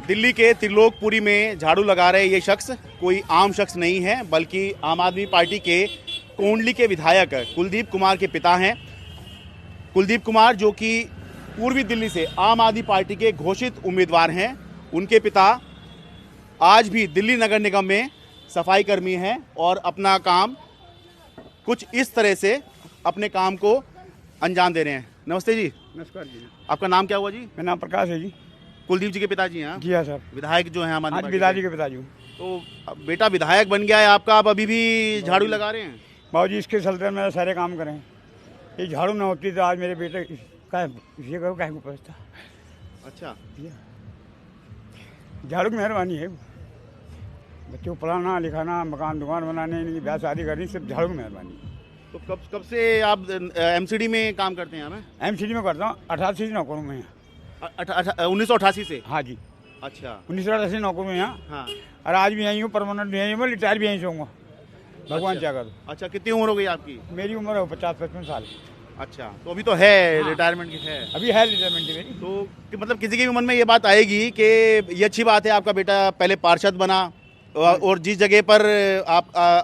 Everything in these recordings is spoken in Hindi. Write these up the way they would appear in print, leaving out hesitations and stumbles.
दिल्ली के त्रिलोकपुरी में झाड़ू लगा रहे ये शख्स कोई आम शख्स नहीं है, बल्कि आम आदमी पार्टी के कोंडली के विधायक कुलदीप कुमार के पिता हैं। कुलदीप कुमार जो कि पूर्वी दिल्ली से आम आदमी पार्टी के घोषित उम्मीदवार हैं। उनके पिता आज भी दिल्ली नगर निगम में सफाई कर्मी हैं और अपना काम कुछ इस तरह से अपने काम को अंजाम दे रहे हैं। नमस्ते जी। नमस्कार जी। आपका नाम क्या हुआ जी? मेरा नाम प्रकाश है जी। कुलदीप जी के पिताजी हैं? जी हाँ सर, विधायक जो हैं हमारे आज पिताजी के पिताजी। तो अब बेटा विधायक बन गया है आपका, आप अभी भी झाड़ू लगा रहे हैं? बाबूजी इसके चलते मेरा सारे काम करें, ये झाड़ू ना होती तो आज मेरे बेटे का ये करो कहीं को पहुँचता। अच्छा, झाड़ू की मेहरबानी है, बच्चों को पढ़ाना लिखाना, मकान दुकान बनाने, इनकी ब्याह शादी करनी, सब झाड़ू की मेहरबानी है। तो कब से आप एमसीडी में काम करते हैं? हमें एमसीडी में करता हूँ, 88 से नौकरों में यहाँ। 1988 से? हाँ जी, अच्छा, 1988 नौकरों में यहाँ। हाँ। और आज भी यहीं हूँ, परमानेंट यहीं हूँ, रिटायर भी यहीं से हूँ, भगवान क्या करूँ। अच्छा, कितनी उम्र हो गई आपकी? मेरी उम्र है 50-55 साल। अच्छा, तो अभी तो है, हाँ। रिटायरमेंट की है? अभी है रिटायरमेंट मेरी। तो मतलब किसी के भी मन में ये बात आएगी कि ये अच्छी बात है आपका बेटा पहले पार्षद बना और जिस जगह पर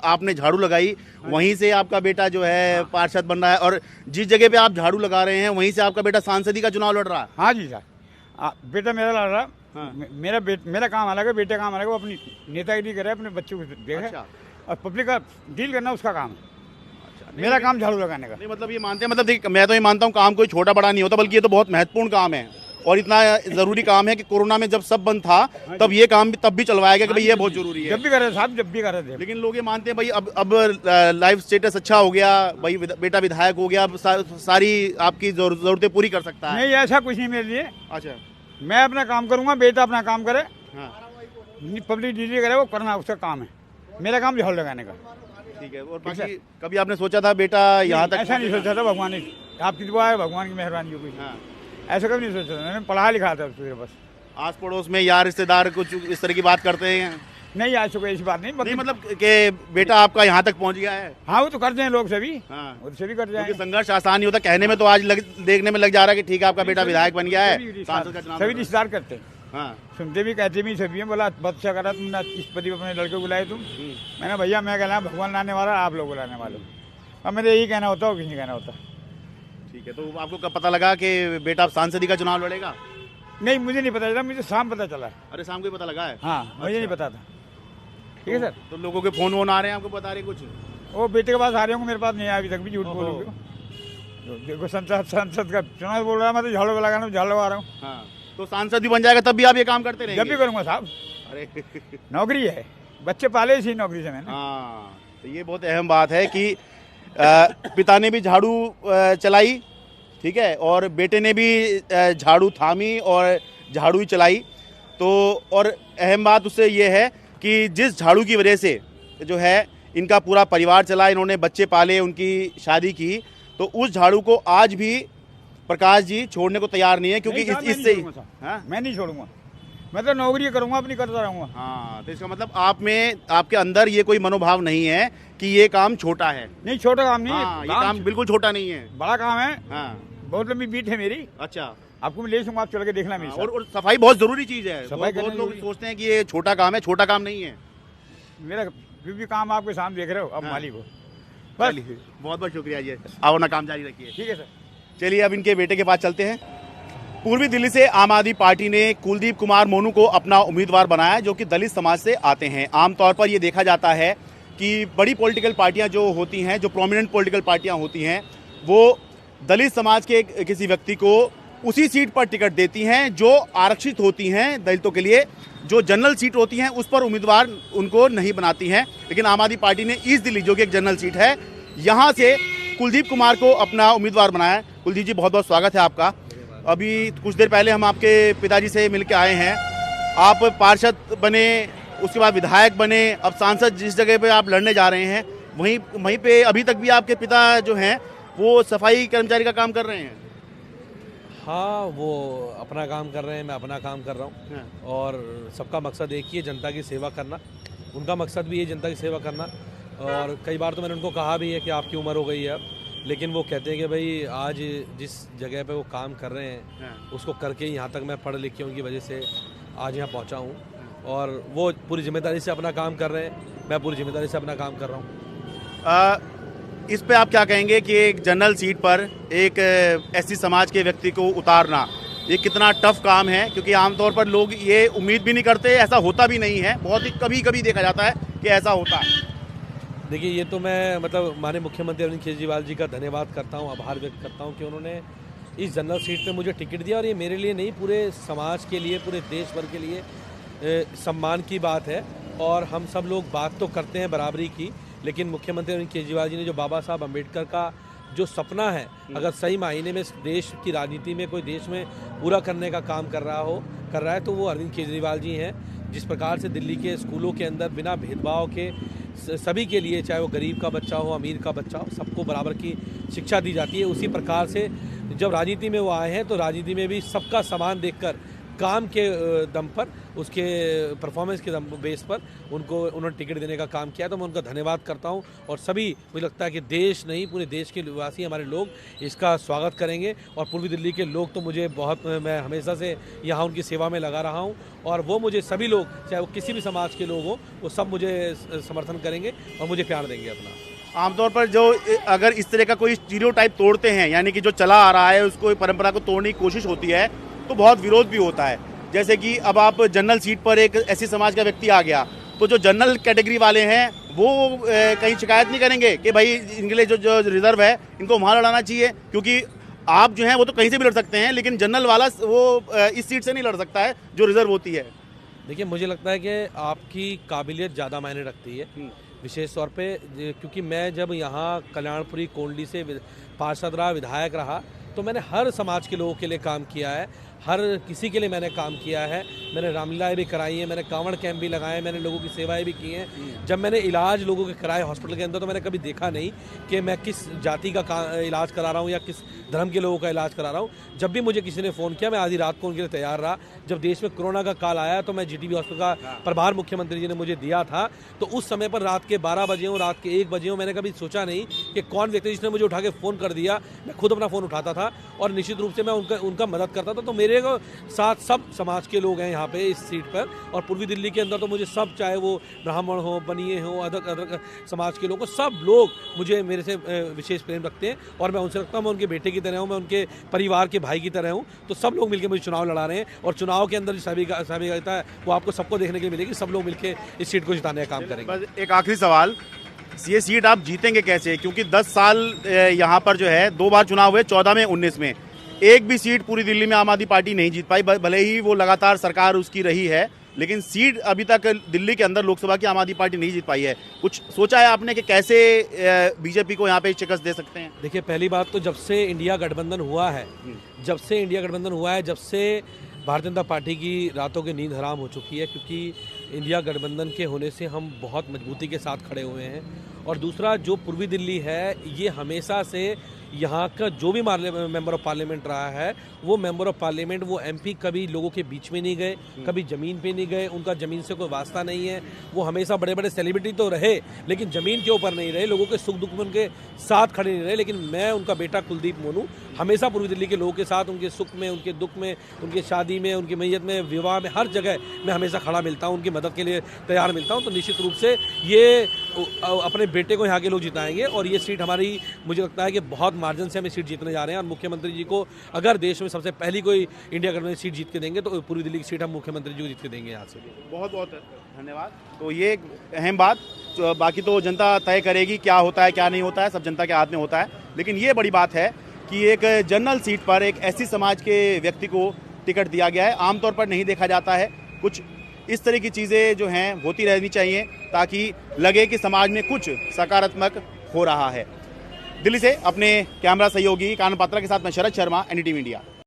आपने झाड़ू लगाई वहीं से आपका बेटा जो है पार्षद बन रहा है, और जिस जगह पे आप झाड़ू लगा रहे हैं वहीं से आपका बेटा सांसदी का चुनाव लड़ रहा है। हाँ जी सर, बेटा मेरा लड़ रहा। हाँ। मेरा काम अलग है, बेटे काम अलग है। वो अपनी नेतागिरी करे, अपने बच्चों को देखे। अच्छा। और पब्लिक का डील करना उसका काम है। अच्छा, मेरा काम झाड़ू लगाने का। नहीं मतलब ये मानते हैं, मतलब देखिए मैं तो ये मानता हूँ काम कोई छोटा बड़ा नहीं होता, बल्कि ये तो बहुत महत्वपूर्ण काम है और इतना जरूरी काम है कि कोरोना में जब सब बंद था तब ये काम भी तब भी चलवाया गया कि भाई ये बहुत जरूरी है। जब भी करे साहब, जब भी करे थे। लेकिन लोग ये मानते हैं भाई अब लाइफ स्टेटस अच्छा हो गया, भाई बेटा विधायक हो गया, अब सारी आपकी जरूरतें पूरी कर सकता है। नहीं, ऐसा कुछ नहीं मेरे लिए। अच्छा, मैं अपना काम करूंगा, बेटा अपना काम करे। हाँ पब्लिक डील करे, वो करना उसका काम है। मेरा काम झाड़ू लगाने का। ठीक है। और बाकी कभी आपने सोचा था बेटा यहाँ तक? ऐसा नहीं सोचा था, भगवान ने, आपकी दुआ है, भगवान की मेहरबानी हो गई। हाँ। ऐसा कभी नहीं सोचा था, मैंने पढ़ा लिखा था उसको बस। आस पड़ोस में यार रिश्तेदार कुछ इस तरह की बात करते हैं? नहीं, आज कोई ऐसी बात नहीं। नहीं मतलब कि बेटा आपका यहाँ तक पहुँच गया है? हाँ, वो तो करते हैं लोग सभी। हाँ, वो सभी कर क्योंकि जाएंगे। संघर्ष आसान नहीं होता कहने में, तो आज देखने में लग जा रहा है कि ठीक है आपका बेटा विधायक बन गया है, सांसद का चुनाव सभी लड़ रहा है। रिश्तेदार करते हैं। हाँ। सुनते भी कहते भी सभी हैं। बोला बहुत अच्छा करा तुमने, इस पति को अपने लड़के को बुलाए तुम। मैंने भैया मैं कहना भगवान लाने वाला, आप लोग बुलाने वाले। अब मेरे यही कहना होता है, किसी कहना होता। ठीक है। तो आपको कब पता लगा कि बेटा सांसदी का चुनाव लड़ेगा? नहीं, मुझे नहीं पता चला, मुझे शाम पता चला। अरे शाम को ही पता लगा है? हाँ, मुझे नहीं पता था। ठीक है सर। तो लोगों के फोन वोन आ रहे हैं आपको बता रहे कुछ? वो बेटे के पास आ रहे होंगे, मेरे पास नहीं आया अभी तक भी, झूठ बोलूँगा। देखो संसद का चुनाव बोल रहा है, मैं तो झाड़ू लगाना, झाड़ू लगा रहा हूँ। हाँ, तो सांसद भी बन जाएगा तब भी आप ये काम करते रहेंगे? जब भी करूँगा साहब, अरे नौकरी है, बच्चे पाले इसी नौकरी से मैंने। हाँ, तो ये बहुत अहम बात है कि पिता ने भी झाड़ू चलाई, ठीक है, और बेटे ने भी झाड़ू थामी और झाड़ू ही चलाई। तो और अहम बात उससे ये है कि जिस झाड़ू की वजह से जो है इनका पूरा परिवार चला, इन्होंने बच्चे पाले, उनकी शादी की, तो उस झाड़ू को आज भी प्रकाश जी छोड़ने को तैयार नहीं है, क्योंकि इससे मैं नहीं छोड़ूंगा, मैं तो नौकरी करूंगा, अपनी करता रहूंगा। हाँ, तो इसका मतलब आप में, आपके अंदर ये कोई मनोभाव नहीं है कि ये काम छोटा है? नहीं, छोटा काम नहीं है। हाँ, ये काम बिल्कुल छोटा नहीं है, बड़ा काम है। हाँ, बहुत लंबी बीट है मेरी। अच्छा, आपको मैं ले जाऊंगा, आप चल के देखना मेरे साथ। और सफाई बहुत जरूरी चीज है। सफाई बहुत लोग सोचते हैं कि ये छोटा काम है, छोटा काम नहीं है। मेरा भी काम आपके सामने देख रहे हो, अब मालिक हो। बस बहुत बहुत शुक्रिया जी, आप अपना काम जारी रखिए। ठीक है सर। चलिए अब इनके बेटे के पास चलते हैं। पूर्वी दिल्ली से आम आदमी पार्टी ने कुलदीप कुमार मोनू को अपना उम्मीदवार बनाया, जो कि दलित समाज से आते हैं। आमतौर पर ये देखा जाता है कि बड़ी पॉलिटिकल पार्टियां जो होती हैं, जो प्रोमिनेंट पॉलिटिकल पार्टियां होती हैं, वो दलित समाज के किसी व्यक्ति को उसी सीट पर टिकट देती हैं जो आरक्षित होती हैं दलितों के लिए। जो जनरल सीट होती हैं उस पर उम्मीदवार उनको नहीं बनाती हैं। लेकिन आम आदमी पार्टी ने ईस्ट दिल्ली, जो कि एक जनरल सीट है, यहाँ से कुलदीप कुमार को अपना उम्मीदवार बनाया। कुलदीप जी, बहुत बहुत स्वागत है आपका। अभी कुछ देर पहले हम आपके पिताजी से मिल के आए हैं। आप पार्षद बने, उसके बाद विधायक बने, अब सांसद जिस जगह पे आप लड़ने जा रहे हैं वहीं पे अभी तक भी आपके पिता जो हैं वो सफाई कर्मचारी का काम कर रहे हैं? हाँ, वो अपना काम कर रहे हैं, मैं अपना काम कर रहा हूँ। हाँ। और सबका मकसद एक ही है, जनता की सेवा करना। उनका मकसद भी है जनता की सेवा करना। और कई बार तो मैंने उनको कहा भी है कि आपकी उम्र हो गई है अब, लेकिन वो कहते हैं कि भाई आज जिस जगह पे वो काम कर रहे हैं हाँ। उसको करके यहाँ तक मैं पढ़ लिख के उनकी वजह से आज यहाँ पहुँचा हूँ और वो पूरी जिम्मेदारी से अपना काम कर रहे हैं, मैं पूरी जिम्मेदारी से अपना काम कर रहा हूँ। इस पे आप क्या कहेंगे कि एक जनरल सीट पर एक एससी समाज के व्यक्ति को उतारना ये कितना टफ काम है, क्योंकि आमतौर पर लोग ये उम्मीद भी नहीं करते, ऐसा होता भी नहीं है, बहुत ही कभी कभी देखा जाता है कि ऐसा होता है। देखिए, ये तो मैं मतलब माननीय मुख्यमंत्री अरविंद केजरीवाल जी का धन्यवाद करता हूँ, आभार व्यक्त करता हूँ कि उन्होंने इस जनरल सीट पे मुझे टिकट दिया और ये मेरे लिए नहीं, पूरे समाज के लिए, पूरे देश भर के लिए सम्मान की बात है। और हम सब लोग बात तो करते हैं बराबरी की, लेकिन मुख्यमंत्री अरविंद केजरीवाल जी ने जो बाबा साहब अम्बेडकर का जो सपना है, अगर सही मायने में देश की राजनीति में कोई देश में पूरा करने का काम कर रहा है तो वो अरविंद केजरीवाल जी हैं। जिस प्रकार से दिल्ली के स्कूलों के अंदर बिना भेदभाव के सभी के लिए, चाहे वो गरीब का बच्चा हो, अमीर का बच्चा हो, सबको बराबर की शिक्षा दी जाती है, उसी प्रकार से जब राजनीति में वो आए हैं तो राजनीति में भी सबका समान देखकर काम के दम पर, उसके परफॉर्मेंस के दम बेस पर उन्होंने टिकट देने का काम किया, तो मैं उनका धन्यवाद करता हूं। और सभी, मुझे लगता है कि देश नहीं, पूरे देश के निवासी हमारे लोग इसका स्वागत करेंगे। और पूर्वी दिल्ली के लोग तो मुझे बहुत, मैं हमेशा से यहाँ उनकी सेवा में लगा रहा हूँ और वो मुझे, सभी लोग, चाहे वो किसी भी समाज के लोग हों, वो सब मुझे समर्थन करेंगे और मुझे प्यार देंगे अपना। आमतौर पर जो अगर इस तरह का कोई स्टीरियोटाइप तोड़ते हैं, यानी कि जो चला आ रहा है उसको, परंपरा को तोड़ने की कोशिश होती है, तो बहुत विरोध भी होता है। जैसे कि अब आप जनरल सीट पर एक ऐसी समाज का व्यक्ति आ गया, तो जो जनरल कैटेगरी वाले हैं वो कहीं शिकायत नहीं करेंगे कि भाई इनके लिए जो रिजर्व है इनको वहाँ लड़ाना चाहिए, क्योंकि आप जो हैं वो तो कहीं से भी लड़ सकते हैं, लेकिन जनरल वाला वो इस सीट से नहीं लड़ सकता है जो रिजर्व होती है। देखिए, मुझे लगता है कि आपकी काबिलियत ज़्यादा मायने रखती है, विशेष तौर पे क्योंकि मैं जब यहाँ कल्याणपुरी कोंडली से पार्षद रहा, विधायक रहा, तो मैंने हर समाज के लोगों के लिए काम किया है, हर किसी के लिए मैंने काम किया है। मैंने रामलीलाएँ भी कराई हैं, मैंने कांवड़ कैंप भी लगाए हैं, मैंने लोगों की सेवाएं भी की हैं। जब मैंने इलाज लोगों के कराए हॉस्पिटल के अंदर, तो मैंने कभी देखा नहीं कि मैं किस जाति का इलाज करा रहा हूँ या किस धर्म के लोगों का इलाज करा रहा हूँ। जब भी मुझे किसी ने फ़ोन किया, मैं आधी रात को उनके लिए तैयार रहा। जब देश में कोरोना का काल आया तो मैं जीटीबी हॉस्पिटल का प्रभार मुख्यमंत्री जी ने मुझे दिया था, तो उस समय पर रात के 12 बजे हो, रात के 1 बजे हो, मैंने कभी सोचा नहीं कि कौन व्यक्ति जिसने मुझे उठा के फ़ोन कर दिया। मैं खुद अपना फ़ोन उठाता था और निश्चित रूप से मैं उनका मदद करता था। तो मेरे साथ सब समाज के लोग हैं यहाँ पे इस सीट पर, और पूर्वी दिल्ली के अंदर तो मुझे सब, चाहे वो ब्राह्मण हो, बनिए हो, अदर समाज के लोग हो, सब लोग मुझे, मेरे से विशेष प्रेम रखते हैं और मैं उनसे रखता हूँ। मैं उनके बेटे की तरह हूँ, मैं उनके परिवार के भाई की तरह हूँ। तो सब लोग मिलकर मुझे चुनाव लड़ा रहे हैं और चुनाव के अंदर जो सहभागिता है वो आपको सबको देखने के लिए मिलेगी। सब लोग मिलकर इस सीट को जिताने का काम करेंगे। बस एक आखिरी सवाल, ये सीट आप जीतेंगे कैसे? क्योंकि 10 साल यहाँ पर जो है 2 बार चुनाव हुए, 14 में, 19 में, एक भी सीट पूरी दिल्ली में आम आदमी पार्टी नहीं जीत पाई। भले ही वो लगातार सरकार उसकी रही है, लेकिन सीट अभी तक दिल्ली के अंदर लोकसभा की आम आदमी पार्टी नहीं जीत पाई है। कुछ सोचा है आपने कि कैसे बीजेपी को यहाँ पे शिकस्त दे सकते हैं? देखिए, पहली बात तो जब से इंडिया गठबंधन हुआ है, जब से भारतीय जनता पार्टी की रातों की नींद हराम हो चुकी है, क्योंकि इंडिया गठबंधन के होने से हम बहुत मजबूती के साथ खड़े हुए हैं। और दूसरा, जो पूर्वी दिल्ली है, ये हमेशा से यहाँ का जो भी मेंबर ऑफ पार्लियामेंट रहा है, वो मेंबर ऑफ पार्लियामेंट, वो एमपी कभी लोगों के बीच में नहीं गए, कभी ज़मीन पे नहीं गए, उनका ज़मीन से कोई वास्ता नहीं है। वो हमेशा बड़े बड़े सेलिब्रिटी तो रहे, लेकिन ज़मीन के ऊपर नहीं रहे, लोगों के सुख दुख में उनके साथ खड़े नहीं रहे। लेकिन मैं, उनका बेटा कुलदीप मोनू, हमेशा पूर्वी दिल्ली के लोगों के साथ, उनके सुख में, उनके दुख में, उनकी शादी में, उनकी मैयत में, विवाह में, हर जगह मैं हमेशा खड़ा मिलता हूँ, उनकी मदद के लिए तैयार मिलता हूँ। तो निश्चित रूप से ये अपने बेटे को यहाँ के लोग जिताएंगे और ये सीट हमारी, मुझे लगता है कि बहुत मार्जिन से हम सीट जीतने जा रहे हैं। और मुख्यमंत्री जी को अगर देश में सबसे पहली कोई इंडिया गठबंधन सीट जीत के देंगे तो पूर्वी दिल्ली की सीट हम मुख्यमंत्री जी को जीत के देंगे यहाँ से। बहुत बहुत धन्यवाद। तो ये एक अहम बात, बाकी तो जनता तय करेगी क्या होता है क्या नहीं होता है, सब जनता के हाथ में होता है। लेकिन ये बड़ी बात है कि एक जनरल सीट पर एक ऐसी समाज के व्यक्ति को टिकट दिया गया है, आमतौर पर नहीं देखा जाता है। कुछ इस तरह की चीज़ें जो हैं होती रहनी चाहिए ताकि लगे कि समाज में कुछ सकारात्मक हो रहा है। दिल्ली से अपने कैमरा सहयोगी कानन पात्रा के साथ मैं शरद शर्मा, एनडीटीवी इंडिया।